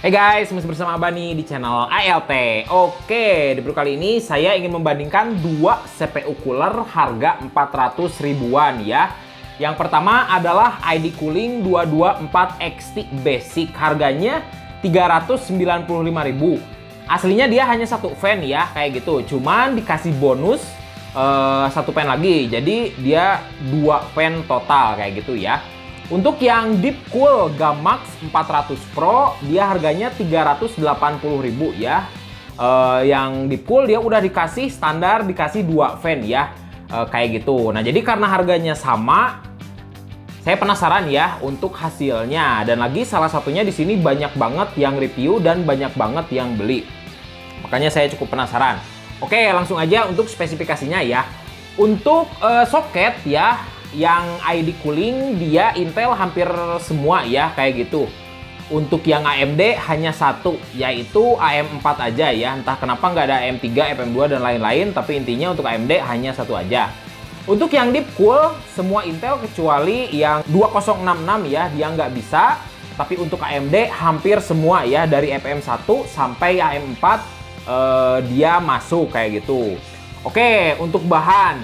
Hey guys, masih bersama Bani di channel ALT. Oke, di video kali ini saya ingin membandingkan dua CPU cooler harga 400 ribuan ya. Yang pertama adalah ID Cooling 224XT Basic. Harganya 395.000. Aslinya dia hanya satu fan ya, kayak gitu. Cuman dikasih bonus satu fan lagi. Jadi dia dua fan total kayak gitu ya. Untuk yang Deep Cool Gamax 400 Pro, dia harganya 380.000 ya. Yang Deep Cool dia udah dikasih standar, dikasih 2 fan ya. Kayak gitu. Nah, jadi karena harganya sama, saya penasaran ya untuk hasilnya. Dan lagi salah satunya di sini banyak banget yang review dan banyak banget yang beli. Makanya saya cukup penasaran. Oke, langsung aja untuk spesifikasinya ya. Untuk soket ya, yang ID Cooling dia Intel hampir semua ya, kayak gitu. Untuk yang AMD hanya satu, yaitu AM4 aja ya. Entah kenapa nggak ada AM3, FM2 dan lain-lain, tapi intinya untuk AMD hanya satu aja. Untuk yang Deep Cool semua Intel kecuali yang 2066 ya, dia nggak bisa. Tapi untuk AMD hampir semua ya, dari FM1 sampai AM4 dia masuk kayak gitu. Oke, untuk bahan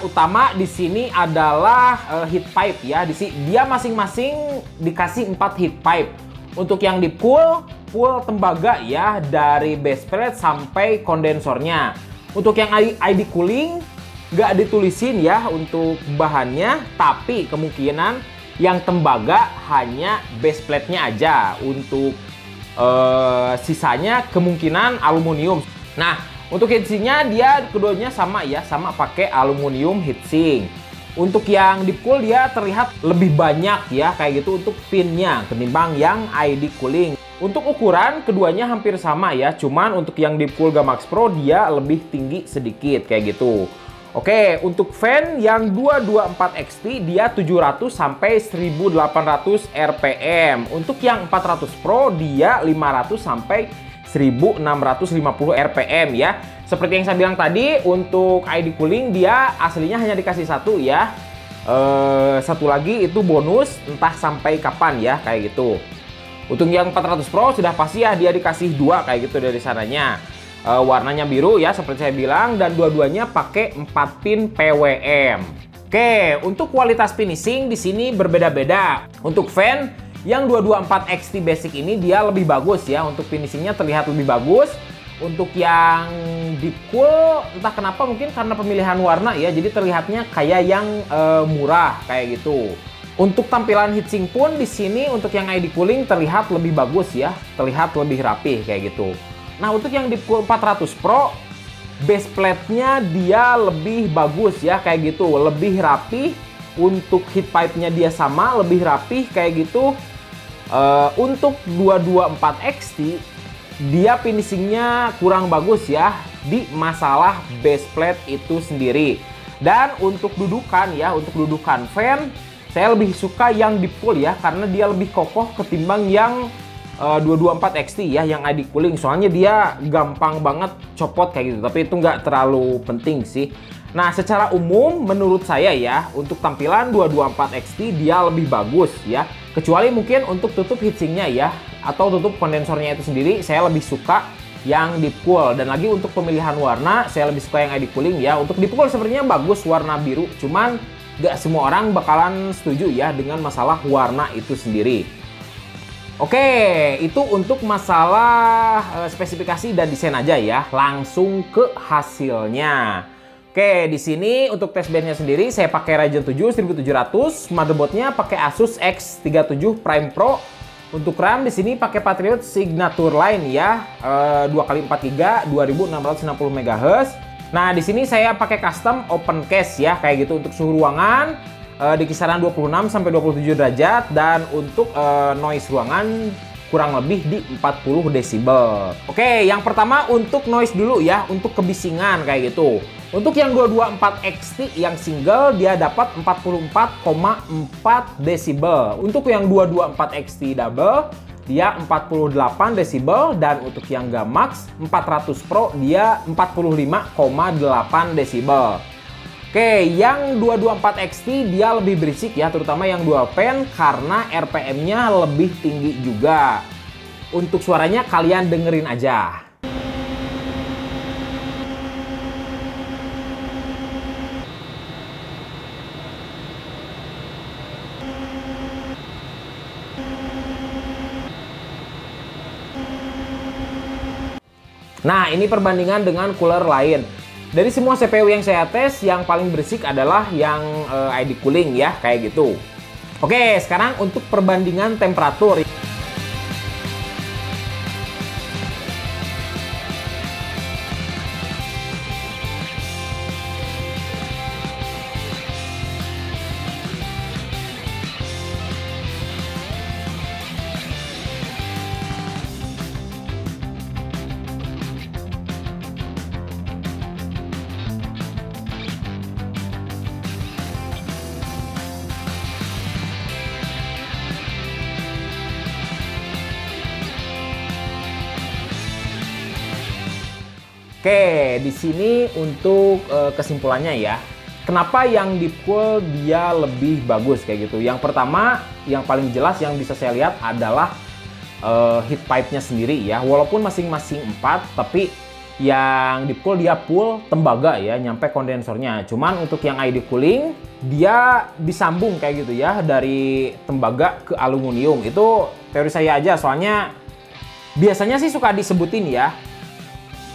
utama di sini adalah heat pipe ya. Dia masing-masing dikasih 4 heat pipe. Untuk yang di full tembaga ya, dari base plate sampai kondensornya. Untuk yang ID Cooling nggak ditulisin ya untuk bahannya, tapi kemungkinan yang tembaga hanya base plate-nya aja. Untuk sisanya kemungkinan aluminium. Nah, untuk heatsinknya dia keduanya sama ya, sama pakai aluminium heatsink. Untuk yang Deep Cool dia terlihat lebih banyak ya, kayak gitu untuk pinnya ketimbang yang ID Cooling. Untuk ukuran keduanya hampir sama ya, cuman untuk yang Deep Cool Gamax Pro dia lebih tinggi sedikit kayak gitu. Oke, untuk fan yang 224XT dia 700 sampai 1800 RPM. Untuk yang 400 Pro dia 500 sampai 1650 RPM ya. Seperti yang saya bilang tadi, untuk ID Cooling dia aslinya hanya dikasih satu ya. Satu lagi itu bonus, entah sampai kapan ya, kayak gitu. Untuk yang 400 Pro sudah pasti ya dia dikasih dua kayak gitu dari sananya. Warnanya biru ya, seperti saya bilang, dan dua-duanya pakai 4 pin PWM. Oke, untuk kualitas finishing di sini berbeda-beda. Untuk fan yang 224XT Basic ini dia lebih bagus ya, untuk finishingnya terlihat lebih bagus. Untuk yang Deep Cool entah kenapa, mungkin karena pemilihan warna ya, jadi terlihatnya kayak yang murah kayak gitu. Untuk tampilan heatsink pun di sini untuk yang ID Cooling terlihat lebih bagus ya, terlihat lebih rapih kayak gitu. Nah, untuk yang Deep Cool 400 Pro base plate-nya dia lebih bagus ya, kayak gitu, lebih rapih. Untuk heat pipe-nya dia sama, lebih rapih kayak gitu. Untuk 224XT dia finishingnya kurang bagus ya di masalah base plate itu sendiri. Dan untuk dudukan ya, untuk dudukan fan saya lebih suka yang Deep Cool ya, karena dia lebih kokoh ketimbang yang 224XT ya, yang ID Cooling. Soalnya dia gampang banget copot kayak gitu, tapi itu nggak terlalu penting sih. Nah, secara umum menurut saya ya, untuk tampilan 224XT dia lebih bagus ya. Kecuali mungkin untuk tutup heatsinknya ya, atau tutup kondensornya itu sendiri, saya lebih suka yang Deep Cool. Dan lagi untuk pemilihan warna, saya lebih suka yang ID Cooling ya. Untuk Deep Cool sepertinya bagus warna biru, cuman nggak semua orang bakalan setuju ya dengan masalah warna itu sendiri. Oke, itu untuk masalah spesifikasi dan desain aja ya. Langsung ke hasilnya. Oke, di sini untuk testbednya sendiri saya pakai Ryzen 7 1700, motherboardnya pakai Asus X37 Prime Pro. Untuk RAM di sini pakai Patriot Signature Line ya, 2x4GB 2660 MHz. Nah, di sini saya pakai custom open case ya, kayak gitu. Untuk suhu ruangan di kisaran 26 sampai 27 derajat, dan untuk noise ruangan kurang lebih di 40 desibel. Oke, yang pertama untuk noise dulu ya, untuk kebisingan kayak gitu. Untuk yang 224XT yang single dia dapat 44,4 desibel. Untuk yang 224XT double dia 48 desibel, dan untuk yang Gamax 400 Pro dia 45,8 desibel. Oke, yang 224XT dia lebih berisik ya, terutama yang dual fan karena RPM-nya lebih tinggi juga. untuk suaranya kalian dengerin aja. Nah, ini perbandingan dengan cooler lain. Dari semua CPU yang saya tes, yang paling berisik adalah yang ID cooling ya, kayak gitu. Oke, sekarang untuk perbandingan temperatur. Oke, di sini untuk kesimpulannya ya. Kenapa yang deep cool dia lebih bagus kayak gitu? Yang pertama, yang paling jelas yang bisa saya lihat adalah heat pipe-nya sendiri ya. Walaupun masing-masing 4, tapi yang deep cool dia full tembaga ya, nyampe kondensornya. Cuman untuk yang ID cooling, dia disambung kayak gitu ya, dari tembaga ke aluminium. Itu teori saya aja, soalnya biasanya sih suka disebutin ya,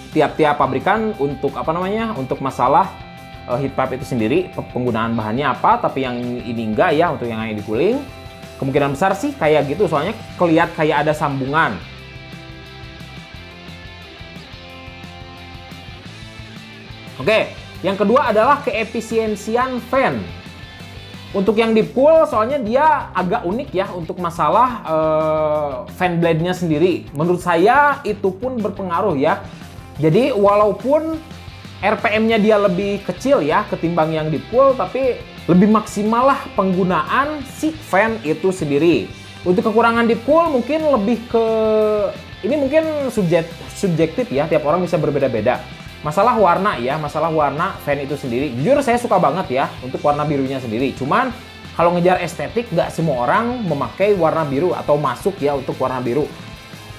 tiap-tiap pabrikan untuk untuk masalah heat pipe itu sendiri penggunaan bahannya apa, tapi yang ini enggak ya, untuk yang ID cooling kemungkinan besar sih kayak gitu, soalnya kelihatan kayak ada sambungan. Oke, yang kedua adalah keefisiensian fan. Untuk yang deep cool soalnya dia agak unik ya untuk masalah fan blade-nya sendiri. Menurut saya itu pun berpengaruh ya. Jadi walaupun RPM-nya dia lebih kecil ya ketimbang yang deep cool, tapi lebih maksimal lah penggunaan si fan itu sendiri. Untuk kekurangan deep cool mungkin lebih ke, ini mungkin subjektif ya, tiap orang bisa berbeda-beda. Masalah warna ya, masalah warna fan itu sendiri. Jujur saya suka banget ya untuk warna birunya sendiri. Cuman kalau ngejar estetik nggak semua orang memakai warna biru atau masuk ya untuk warna biru.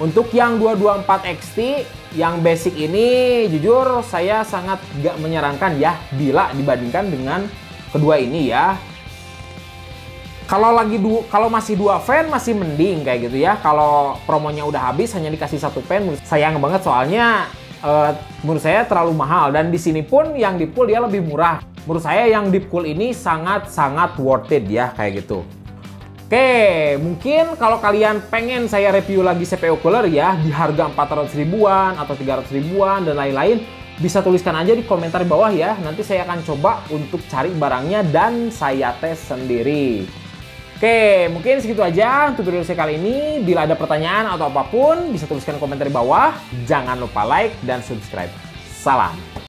Untuk yang 224 XT yang basic ini jujur saya sangat gak menyarankan ya bila dibandingkan dengan kedua ini ya. Kalau masih 2 fan masih mending kayak gitu ya. Kalau promonya udah habis hanya dikasih 1 fan, sayang banget soalnya menurut saya terlalu mahal, dan di sini pun yang deep cool dia lebih murah. Menurut saya yang deep cool ini sangat worth it ya kayak gitu. Oke, mungkin kalau kalian pengen saya review lagi CPU cooler ya di harga 400 ribuan atau 300 ribuan dan lain-lain, bisa tuliskan aja di komentar bawah ya. Nanti saya akan coba untuk cari barangnya dan saya tes sendiri. Oke, mungkin segitu aja untuk video saya kali ini. Bila ada pertanyaan atau apapun, bisa tuliskan di komentar di bawah. Jangan lupa like dan subscribe. Salam!